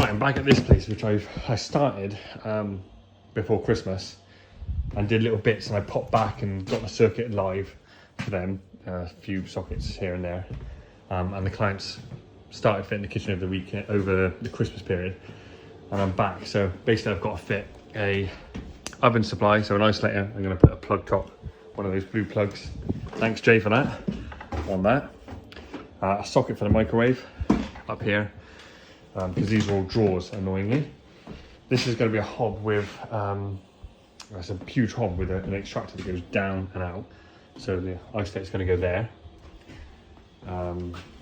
Right, I'm back at this place, which I started before Christmas and did little bits, and I popped back and got the circuit live for them, a few sockets here and there, and the clients started fitting the kitchen over the weekend, over the Christmas period, and I'm back. So basically I've got to fit a oven supply, so an isolator. I'm going to put a plug top, one of those blue plugs, thanks Jay for that, on that. A socket for the microwave up here, because these are all drawers, annoyingly. This is going to be a hob with, it's a huge hob with an extractor that goes down and out. So the isolator is going to go there.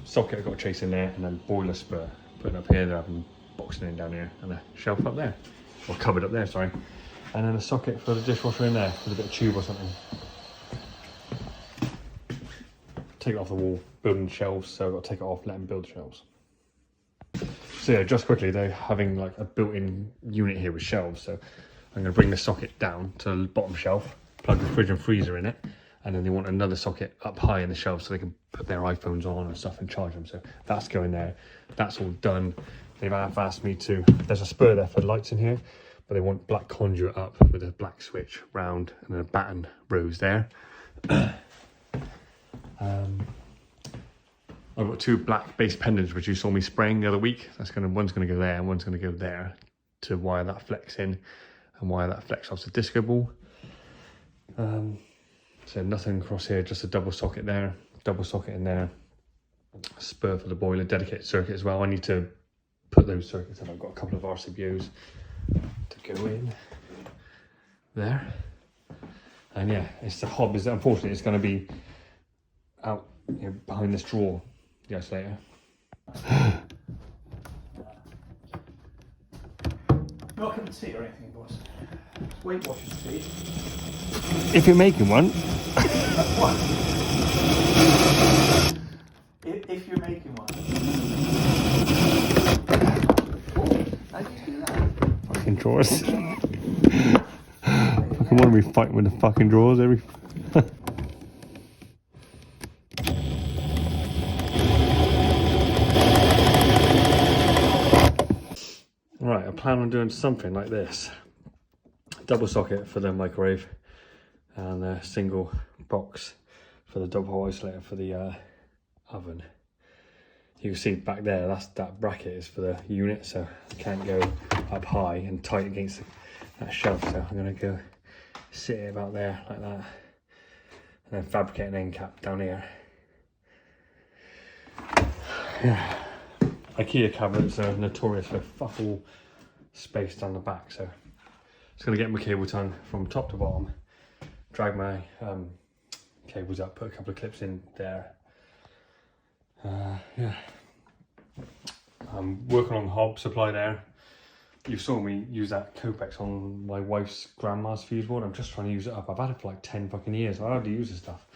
Socket I've got a chase in there, and then boiler spur, put it up here, they're having boxing in down here, and a shelf up there, or cupboard up there, sorry. And then a socket for the dishwasher in there, with a bit of tube or something. Take it off the wall, building shelves, so I've got to take it off, let them build shelves. So yeah, just quickly, they're having like a built-in unit here with shelves, so I'm going to bring the socket down to the bottom shelf, plug the fridge and freezer in it, and then they want another socket up high in the shelf so they can put their iPhones on and stuff and charge them. So that's going there. That's all done. They've asked me to, there's a spur there for the lights in here, but they want black conduit up with a black switch round and then a batten rose there. I've got two black base pendants which you saw me spraying the other week. One's gonna go there and one's gonna go there to wire that flex in and wire that flex off the disco ball. So nothing across here, just a double socket there, double socket in there, a spur for the boiler, dedicated circuit as well. I need to put those circuits in. I've got a couple of RCBOs to go in there. And yeah, it's the hob. Unfortunately, it's going to be out, you know, behind this drawer, the isolator. Not cup of tea or anything, boss. Weight Watchers tea. If you're making one. What? If you're making one. Oh, how do you do that? Fucking drawers. Fucking want to be fighting with the fucking drawers every. Right, I plan on doing something like this. Double socket for the microwave and a single box for the double hole isolator for the oven. You can see back there, that bracket is for the unit, so I can't go up high and tight against that shelf, so I'm going to go sit it about there like that and then fabricate an end cap down here. Yeah. IKEA cabinets are notorious for fuck all space down the back, so just going to get my cable tongue from top to bottom, drag my cables up, put a couple of clips in there. Yeah, I'm working on the hob supply there. You saw me use that Copex on my wife's grandma's fuse board. I'm just trying to use it up. I've had it for like 10 fucking years. I hardly use this stuff.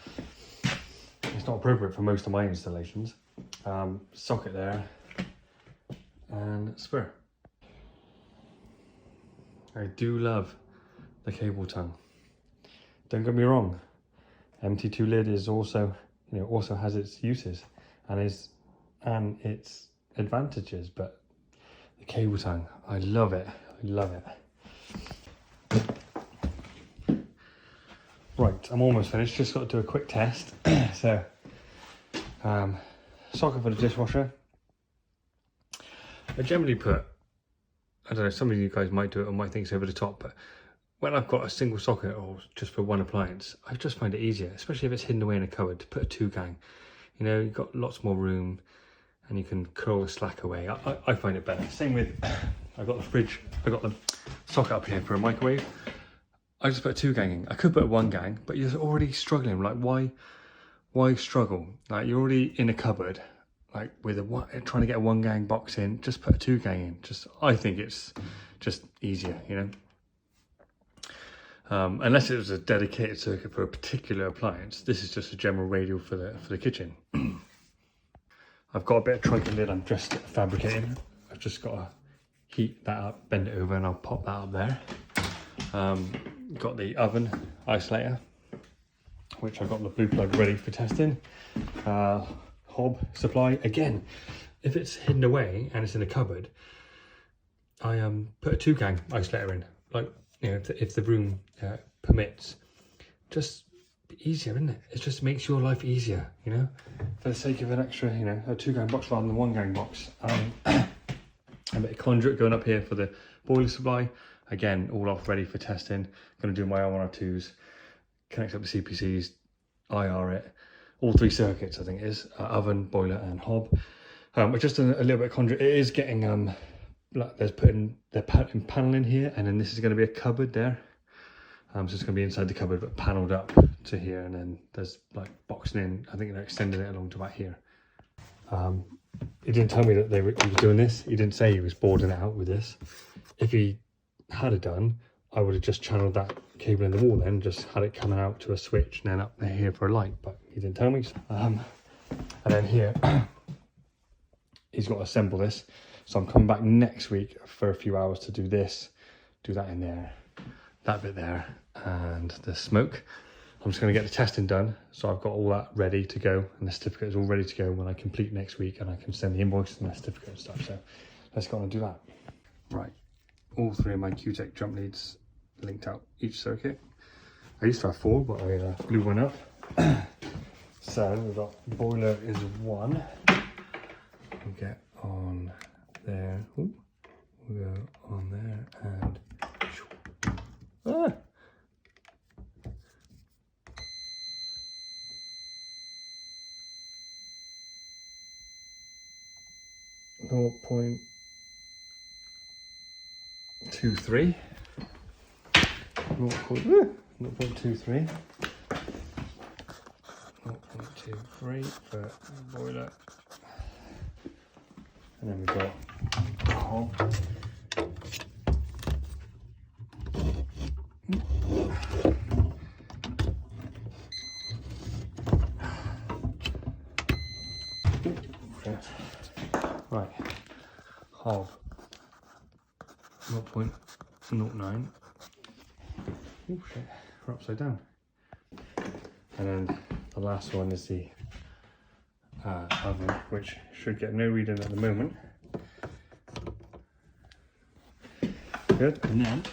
It's not appropriate for most of my installations. Socket there and spur. I do love the cable tongue. Don't get me wrong. MT2 lid is also, you know, also has its uses and its advantages, but the cable tongue, I love it. I love it. Right, I'm almost finished. Just got to do a quick test. So, socket for the dishwasher. I generally put, I don't know, some of you guys might do it or might think it's over the top, but when I've got a single socket or just for one appliance, I just find it easier, especially if it's hidden away in a cupboard, to put a 2-gang. You know, you've got lots more room and you can curl the slack away. I find it better. Same with, I've got the fridge, I've got the socket up here for a microwave. I just put a 2-gang in. I could put a 1-gang, but you're already struggling. Like, why struggle? Like, you're already in a cupboard, like with trying to get a 1-gang box in, just put a 2-gang in. I think it's just easier, you know? Unless it was a dedicated circuit for a particular appliance. This is just a general radial for the kitchen. I've got a bit of trunking lid I'm just fabricating. I've just got to heat that up, bend it over, and I'll pop that up there. Got the oven isolator, which I've got the blue plug ready for testing. Hob supply, again, if it's hidden away and it's in a cupboard, I put a 2 gang isolator in, like, you know, if the room permits. Just easier, isn't it? It just makes your life easier, you know, for the sake of an extra, you know, a 2 gang box rather than 1 gang box. A bit of conduit going up here for the boiler supply. Again, all off, ready for testing. Going to do my R1R2s, connect up the CPCs, IR it, all 3 circuits I think it is, oven, boiler and hob. But just a little bit of conduit. It is getting, like they're putting panel in here, and then this is going to be a cupboard there. So it's going to be inside the cupboard but panelled up to here, and then there's like boxing in. I think they're extending it along to about here. He didn't tell me that he was doing this. He didn't say he was boarding it out with this. If he had it done, I would have just channeled that cable in the wall then, just had it coming out to a switch and then up there here for a light, but he didn't tell me. And then here, he's got to assemble this. So I'm coming back next week for a few hours to do this, do that in there, that bit there, and the smoke. I'm just going to get the testing done, so I've got all that ready to go, and the certificate is all ready to go when I complete next week, and I can send the invoice and the certificate and stuff. So let's go on and do that. Right, all 3 of my Q-Tech jump leads linked out each circuit. I used to have 4, but I blew one up. So we've got the boiler is 1. We'll get on there. Ooh, we'll go on there and ah! 0.23. 0.23. 0.23 for boiler. And then we've got hob. Right, hob 0.09. Oh shit, we're upside down. And then the last one is the oven, which should get no reading at the moment. Good, and then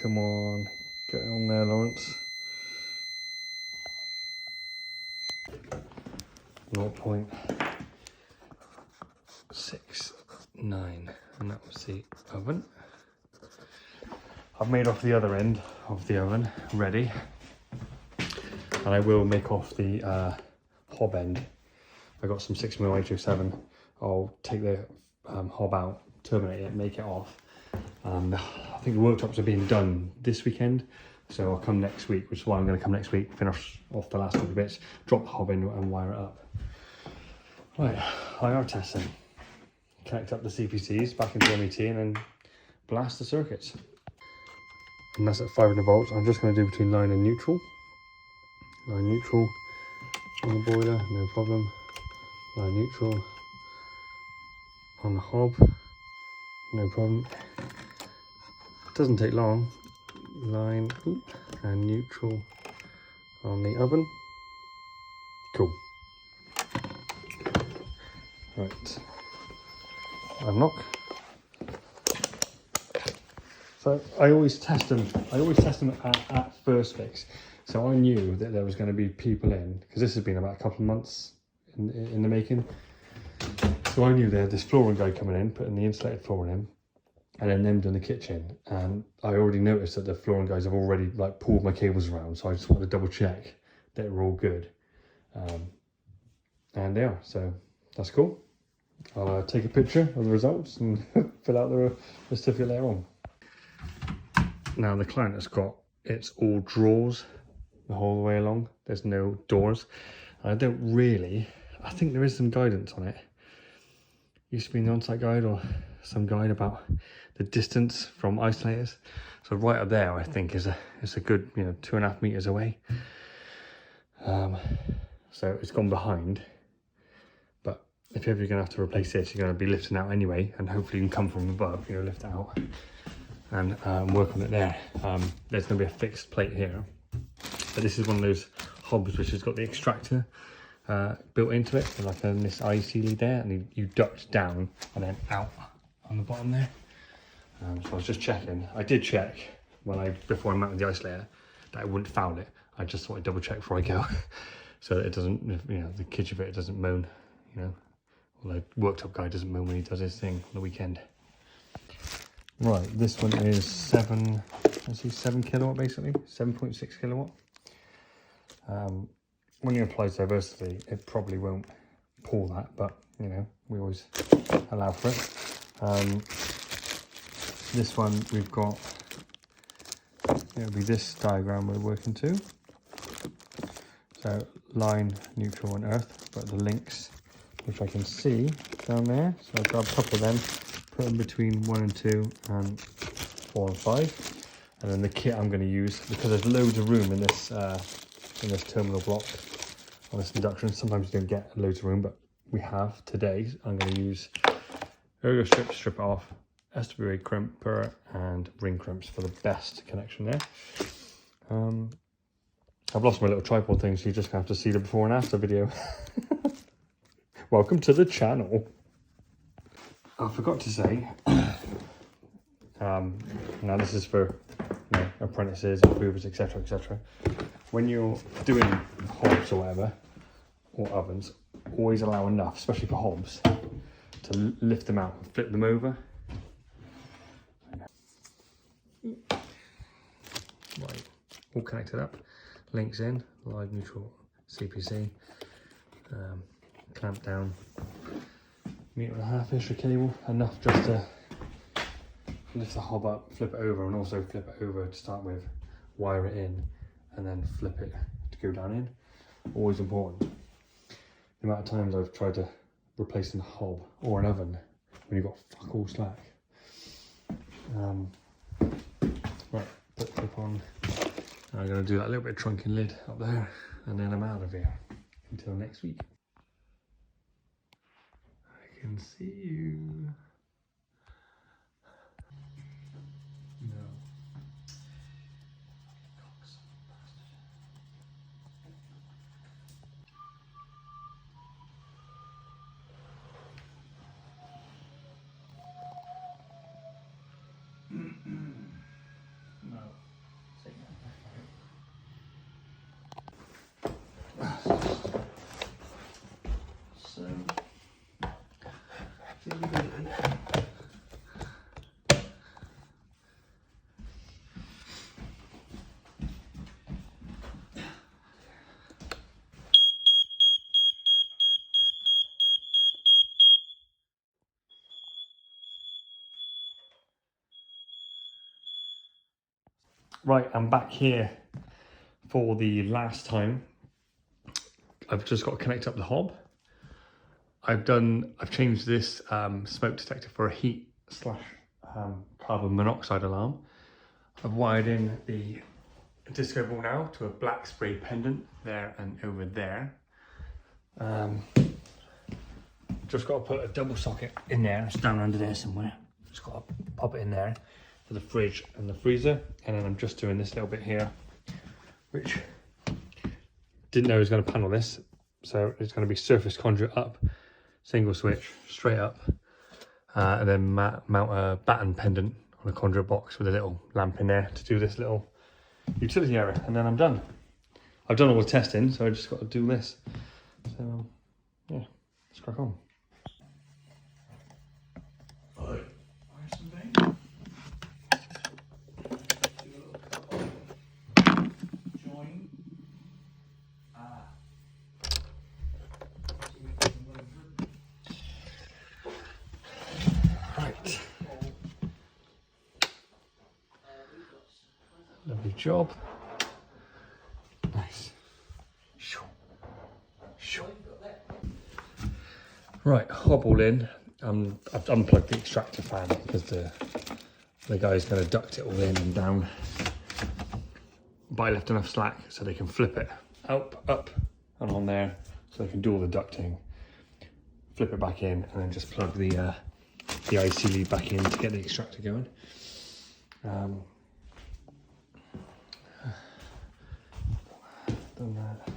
come on, get on there, Lawrence. 0.69, and that was the oven. I've made off the other end of the oven ready, and I will make off the hob end. I got some 6mm H07. I'll take the hob out, terminate it, make it off. I think the workshops are being done this weekend, so I'll come next week, which is why I'm going to come next week, finish off the last couple of bits, drop the hob in and wire it up. Right, IR testing. Connect up the CPCs back into MET and then blast the circuits. And that's at 500 volts. I'm just going to do between line and neutral. Line neutral on the boiler, no problem. Line neutral on the hob, no problem. Doesn't take long. Line and neutral on the oven. Cool. Right. Unlock. So I always test them. At first fix. So I knew that there was going to be people in, because this has been about a couple of months in the making. So I knew they had this flooring guy coming in, putting the insulated flooring in, and then them doing the kitchen. And I already noticed that the flooring guys have already like pulled my cables around, so I just wanted to double check that we're all good. And they are, so that's cool. I'll take a picture of the results and fill out the certificate later on. Now the client has got, it's all drawers the whole way along. There's no doors. I don't really, I think there is some guidance on it. Used to be an on-site guide or some guide about the distance from isolators. So right up there, I think is a good, 2.5 meters away. So it's gone behind. But if ever you're gonna have to replace this, you're gonna be lifting out anyway, and hopefully you can come from above, lift it out and work on it there. There's gonna be a fixed plate here, but this is one of those hobs which has got the extractor built into it, so like this IC lead there, and you duct down and then out on the bottom there. So I was just checking. I did check before I mounted the isolator that I wouldn't foul it. I just thought I'd double check before I go, so that it doesn't, you know, the kitchen bit doesn't moan, you know, or the worktop guy doesn't moan when he does his thing on the weekend. Right, this one is 7 kilowatt basically, 7.6 kilowatt. When you apply diversity, it probably won't pull that, but you know, we always allow for it. This one we've got, it'll be this diagram we're working to. So line, neutral and earth, but the links, which I can see down there. So I'll grab a couple of them, put them between 1 and 2 and 4 and 5. And then the kit I'm going to use, because there's loads of room in this terminal block on this induction. Sometimes you don't get loads of room, but we have today. I'm going to use ergo strip it off, SWA crimper and ring crimps for the best connection there. I've lost my little tripod thing, so you're just going to have to see the before and after video. Welcome to the channel. I forgot to say, now this is for, you know, apprentices, improvers, etc, etc. When you're doing hobs or whatever, or ovens, always allow enough, especially for hobs, to lift them out and flip them over. Right, all connected up, links in, live, neutral, CPC, clamp down, 1.5-ish of cable, enough just to lift the hob up, flip it over, and also flip it over to start with, wire it in, and then flip it to go down in. Always important. The amount of times I've tried to replace a hob or an oven when you've got fuck all slack. Right, put the clip on. I'm going to do that little bit of trunking lid up there, and then I'm out of here until next week. I can see you. No. No. Take that back. So, right, I'm back here for the last time. I've just got to connect up the hob. I've changed this smoke detector for a heat / carbon monoxide alarm. I've wired in the disco ball now to a black spray pendant there and over there. Just got to put a double socket in there. It's down under there somewhere. Just got to pop it in there for the fridge and the freezer. And then I'm just doing this little bit here, which didn't know I was going to panel this. So it's going to be surface conduit up, single switch, straight up, and then mount a batten pendant on a conduit box with a little lamp in there to do this little utility area, and then I'm done. I've done all the testing, so I just got to do this. So yeah, let's crack on. Right. Lovely job. Nice. Right, hob all in. I've unplugged the extractor fan because the guy's going to duct it all in and down. But I left enough slack so they can flip it up and on there, so they can do all the ducting, flip it back in, and then just plug the IC lead back in to get the extractor going. Done that.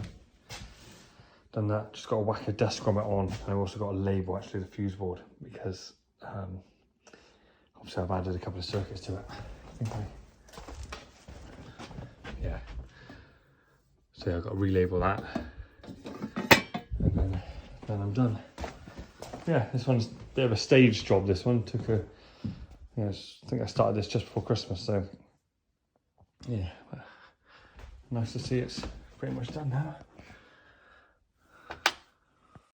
done that. Just got to whack a desk grommet on, and I've also got to label actually the fuse board because obviously I've added a couple of circuits to it. Yeah. So yeah, I've got to relabel that, and then I'm done. Yeah, this one's a bit of a stage job. This one took a. Yeah, I think I started this just before Christmas, so yeah. Nice to see it's pretty much done now.